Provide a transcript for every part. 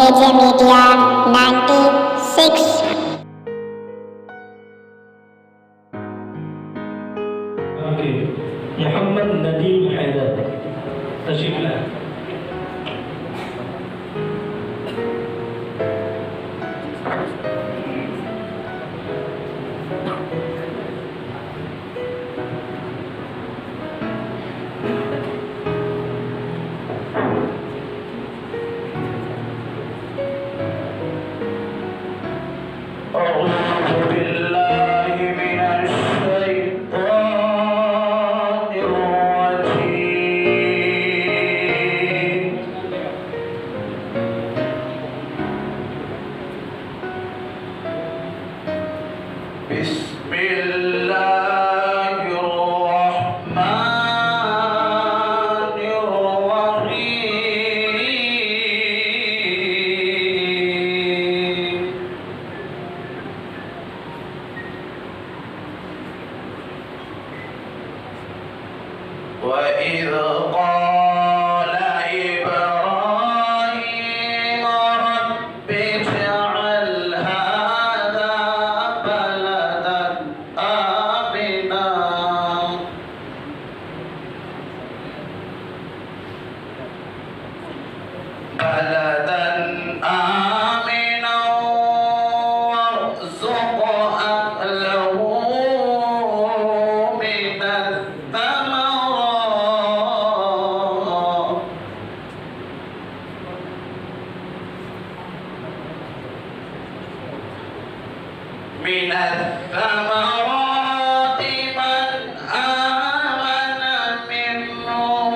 AJ Media 96. मोहम्मद नदीम हैदर तशरीफ लाए। وإذ قال إبراهيم رب اجعل هذا بلدا آمنا وارزق أهله من الثمرات من آمن منهم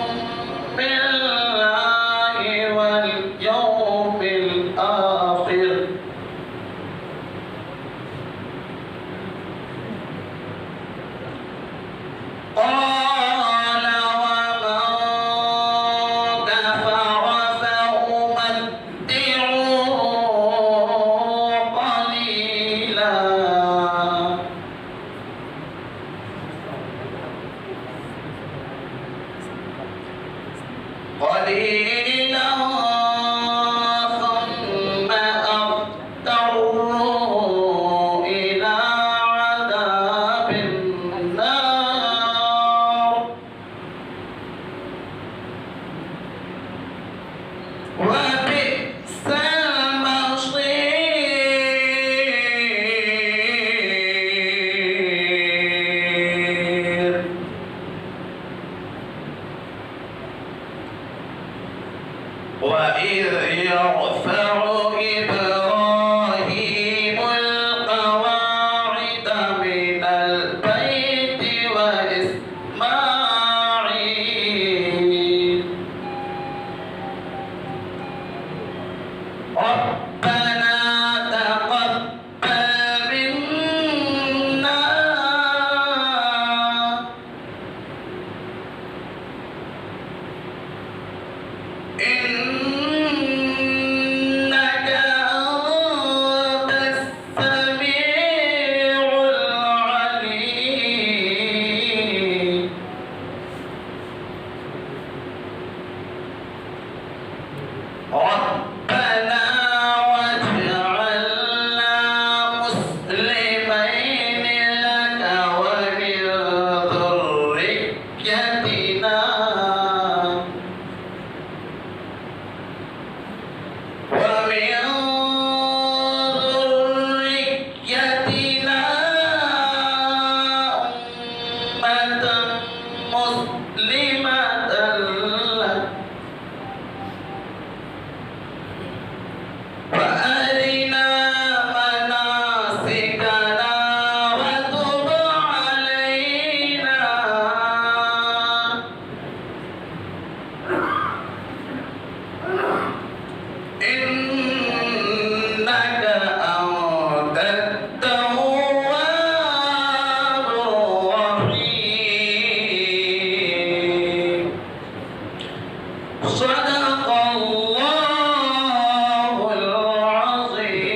بالله واليوم الآخر قال ومن كفر فأمتعه قليلا ثم أضطره إلى عذاب النار وبئس المصير وإذ يرفع إبراهيم القواعد من البيت وإسماعيل ربنا تقبل منا إنك أنت السميع العليم ربنا واجعلنا مسلمين لك ومن ذريتنا أمة مسلمة لك وأرنا مناسكنا وتب علينا إنك أنت التواب الرحيم صدق الله العظيم.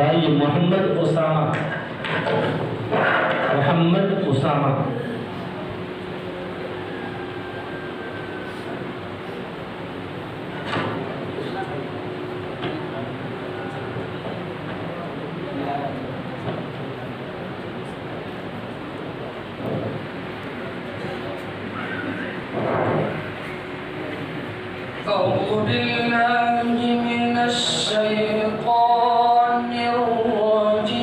भाई मोहम्मद उसामा أعوذ بالله من الشيطان الرجيم.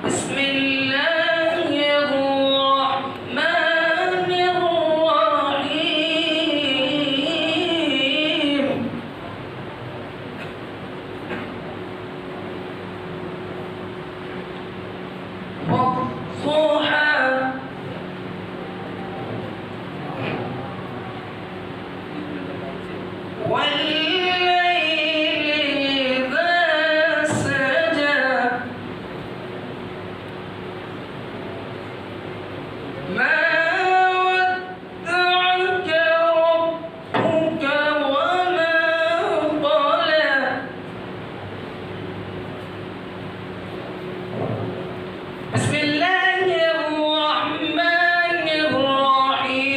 بسم الله الرحمن الرحيم. والضحى والليل إذا سجى ما ودعك ربك وما قلى. بسم الله الرحمن الرحيم.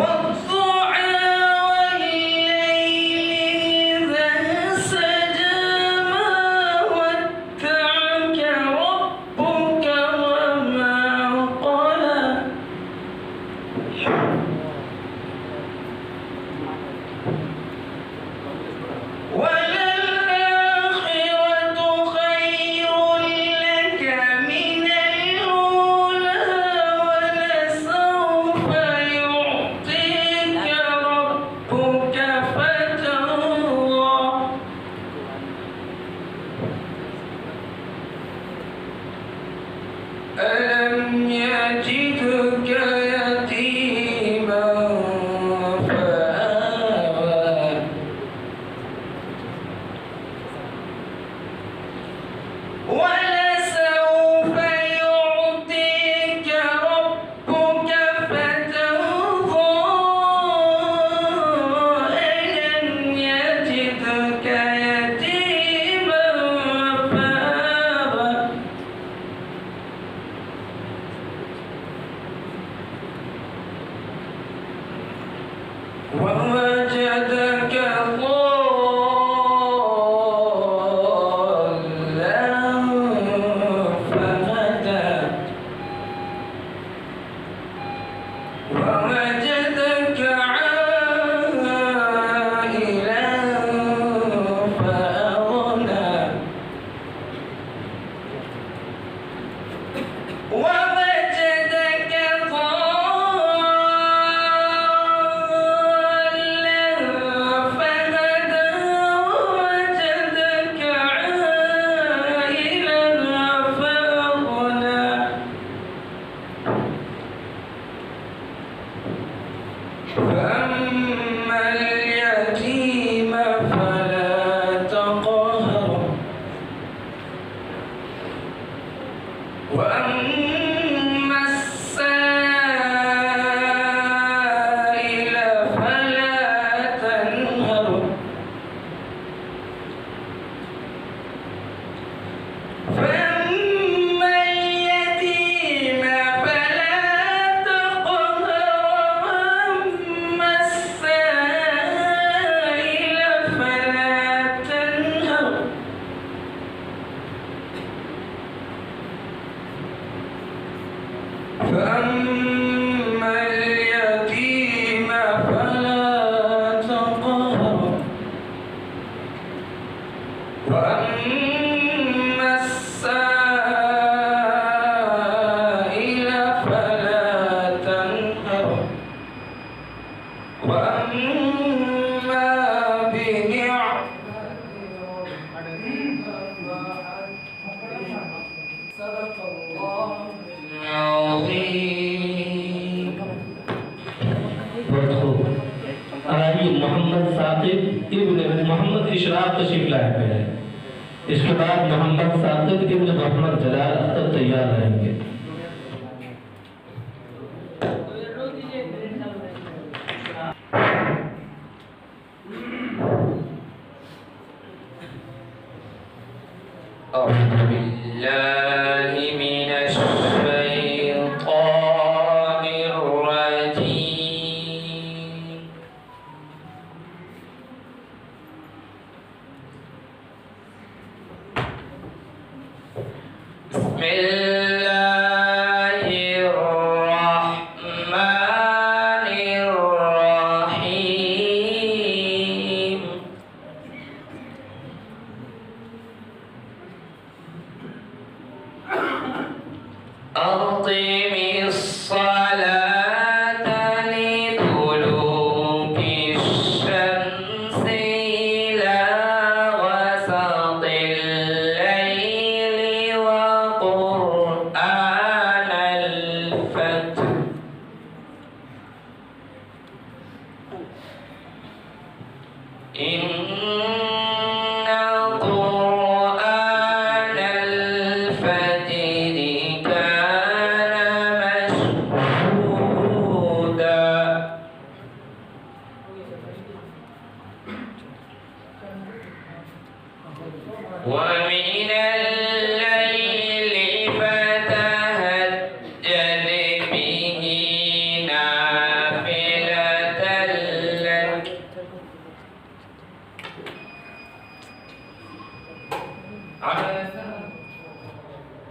والضحى والليل إذا سجى ما ودعك ربك وما قلى. وللآخرة خير لك من الأولى ولسوف يعطيك ربك فترضى. ألم يجدك يتيما فآوى ولسوف يعطيك ربك فترضى. ألم يجدك يتيما فآوى ووجدك ضالا فهدى ووجدك عائلا فأغنى ووجدك ضالا فهدى ووجدك عائلا فأغنى. فأما اليتيم فلا تقهر وأما السائل فلا تنهر. فأما اليتيم فلا تقهر وأما السائل فلا تنهر. فأما اليتيم فلا تقهر وأما السائل فلا تنهر. وأما بنعمة صدق الله العظيم. मोहम्मद साकिब इब्न मोहम्मद इशराक तशरीफ लाए हुए हैं। इसके बाद मोहम्मद साकिब इब्न मोहम्मद जलाल अख्तर तैयार रहेंगे। أعوذ بالله من الشيطان الرجيم. بسم الله الرحمن الرحيم أقم الصلاة لدلوك الشمس إلى غسق الليل وقرآن الفجر إن قرآن الفجر كان مشهودا ومن الليل فتهجد به نافلة لك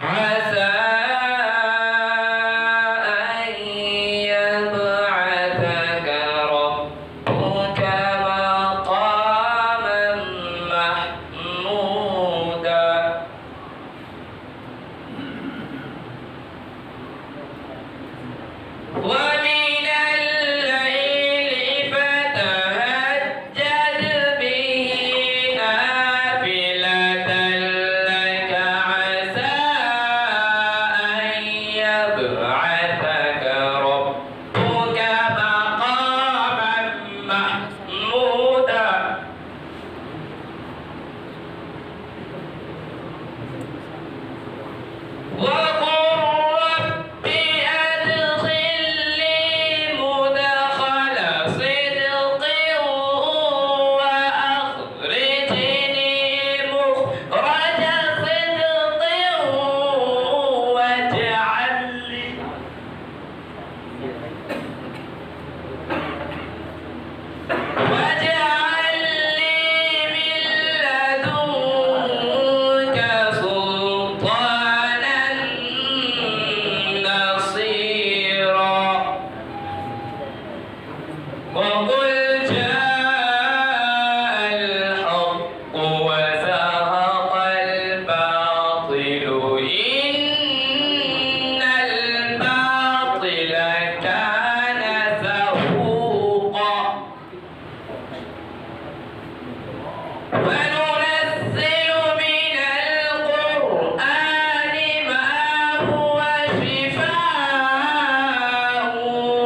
عسى أن يبعثك ربك مقاما محمودا ومن الليل فتهجد به نافلة لك عسى أن يبعثك ربك مقاما محمودا وقل رب أدخلني مدخل صدق وأخرجني مخرج صدق واجعل لي من لدنك سلطانا نصيرا وقل جاء الحق وزهق الباطل إن الباطل كان زهوقا وننزل من القرآن ما هو شفاء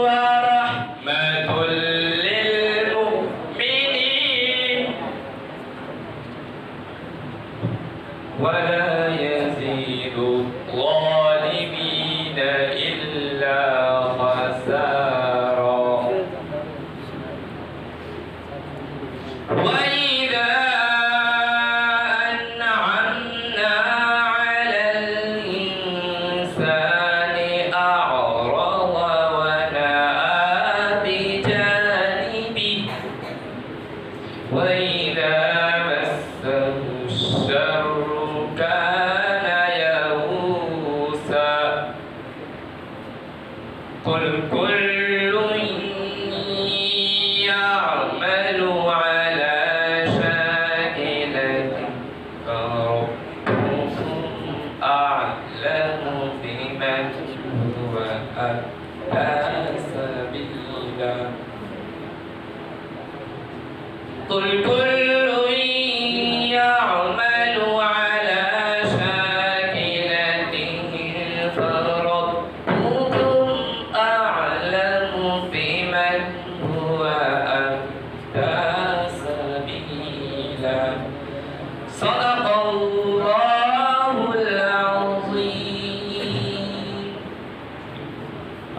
ورحمة للمؤمنين ولا يزيد الظالمين إلا خسارا وإذا أنعمنا على الإنسان أعرض ونأى بجانبه وإذا مسه الشر كان يئوسا قل كل يعمل على شاكلته فربكم أعلم بمن هو أهدى سبيلا قل كل يعمل على شاكلته فربكم أعلم بمن هو أهدى سبيلا صدق الله العظيم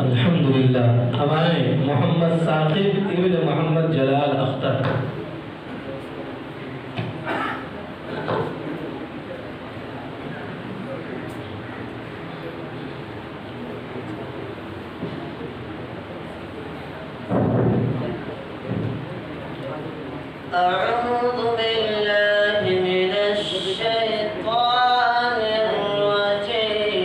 अल्हम्दुलिल्लाह हमारे मोहम्मद साकिब इब्न मोहम्मद जलाल अख्तर أعوذ بالله من الشيطان الرجيم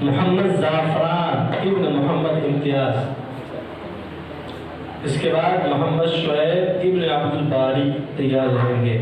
मोहम्मद ज़ाफ़रान इब्न मोहम्मद इम्तियाज़। इसके बाद मोहम्मद शुएब इब्न अब्दुल बारी तैयार रहेंगे।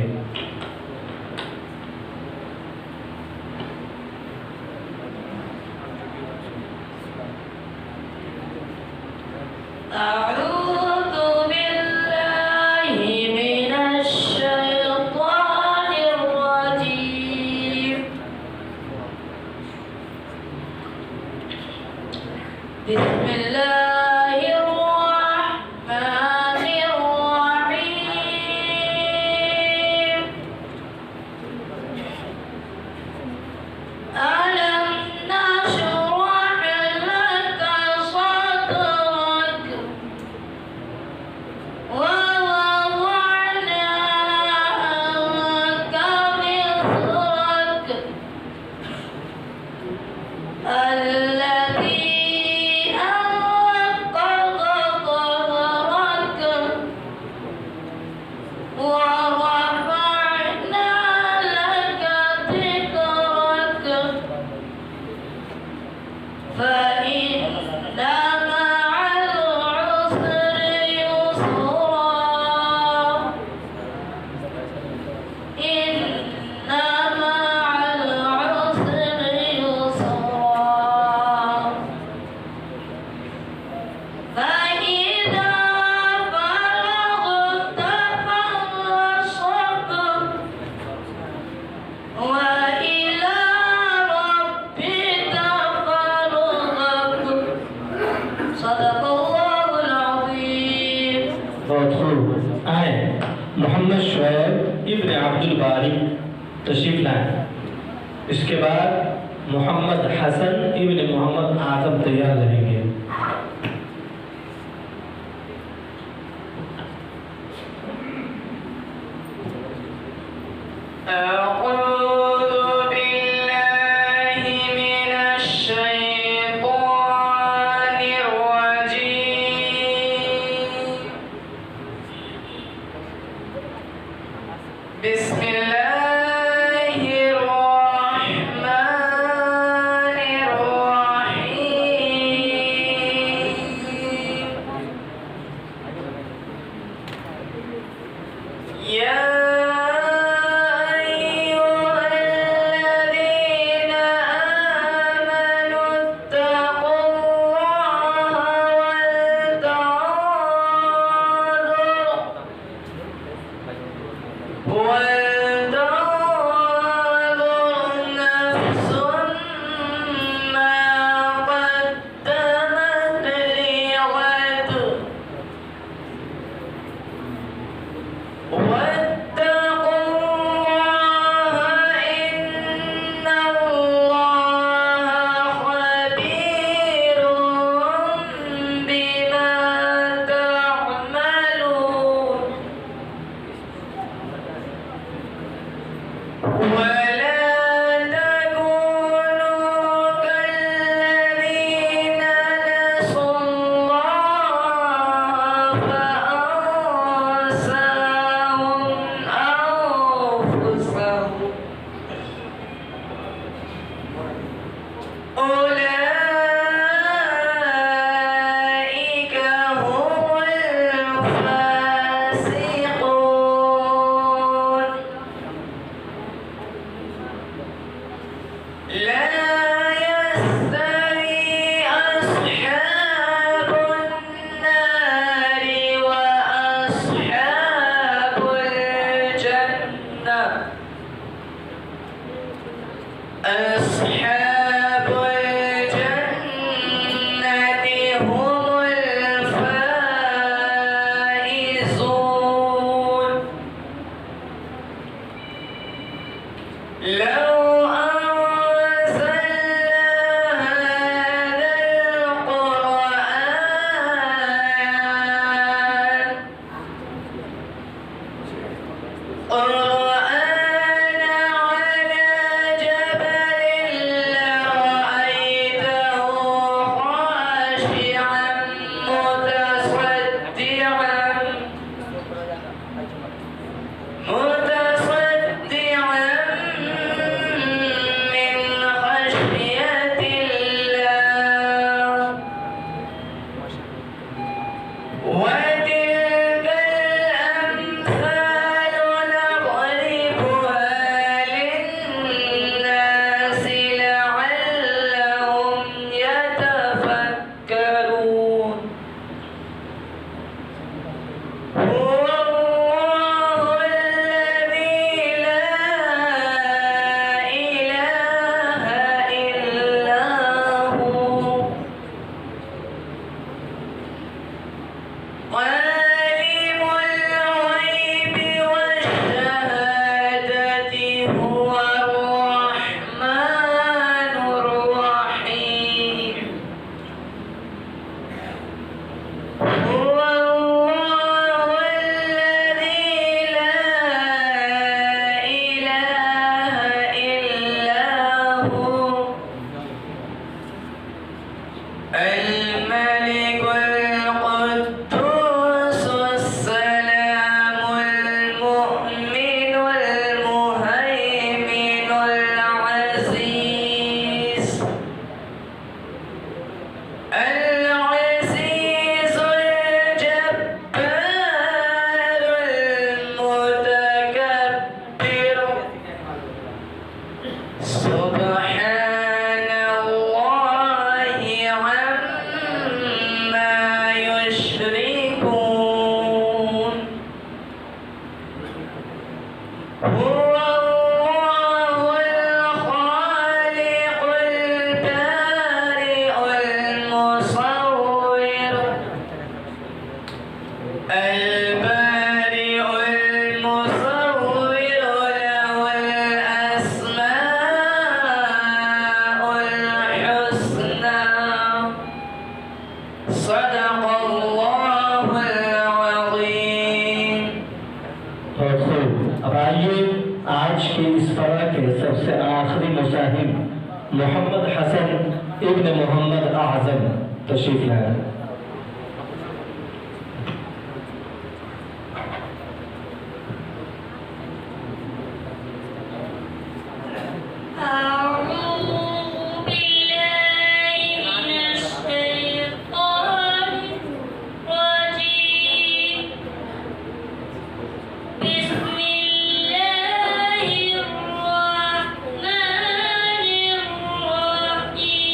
मोहम्मद शुएब इब्न अब्दुल बारी तशरीफ लाएं। इसके बाद मोहम्मद हसन इब्न मोहम्मद आज़म तैयार रहेंगे। يا أولئك هم الفاسقون لا يستوي أصحاب النار وأصحاب الجنة أصحاب الجنة هم الفائزون لو أنزلنا هذا القرآن على جبل لرأيته خاشعا متصدعا من خشية الله وتلك الأمثال نضربها للناس لعلهم يتفكرون هو الله الذي لا إله إلا هو عالم الغيب والشهادة هو الرحمن الرحيم هو الله الذي لا إله إلا هو الملك القدوس السلام المؤمن المهيمن العزيز الجبار المتكبر سبحان الله عما يشركون هو الله الخالق البارئ المصور له الأسماء الحسنى صدق الله العظيم और फिर अब आइए आज के इस फरा के सबसे आखिरी मुसाहिब मोहम्मद हसन इब्न मोहम्मद आजम तशरीफ लाए। أعوذ بالله من الشيطان الرجيم بسم الله الرحمن الرحيم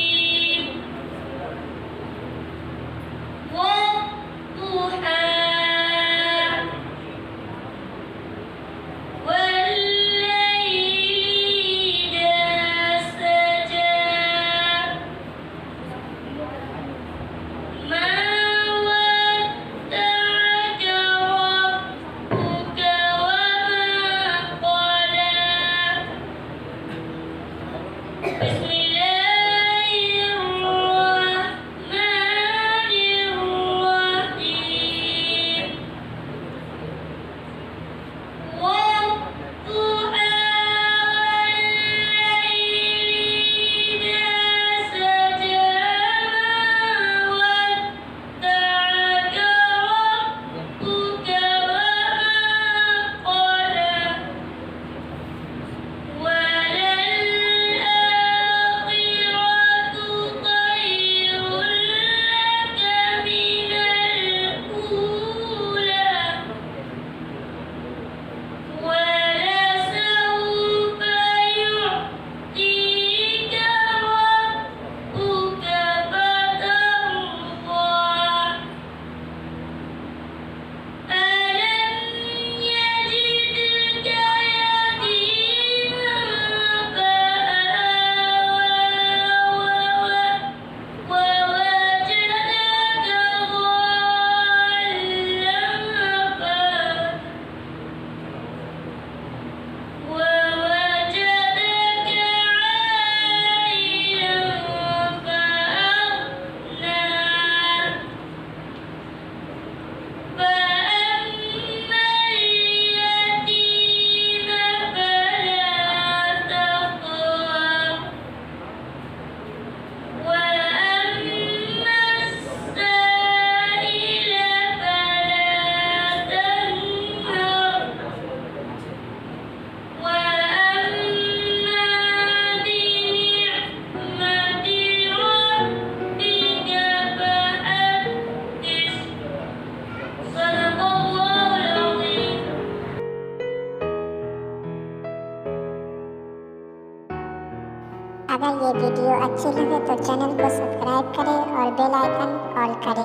अच्छी लगे तो चैनल को सब्सक्राइब करें और बेल आइकन ऑल करें।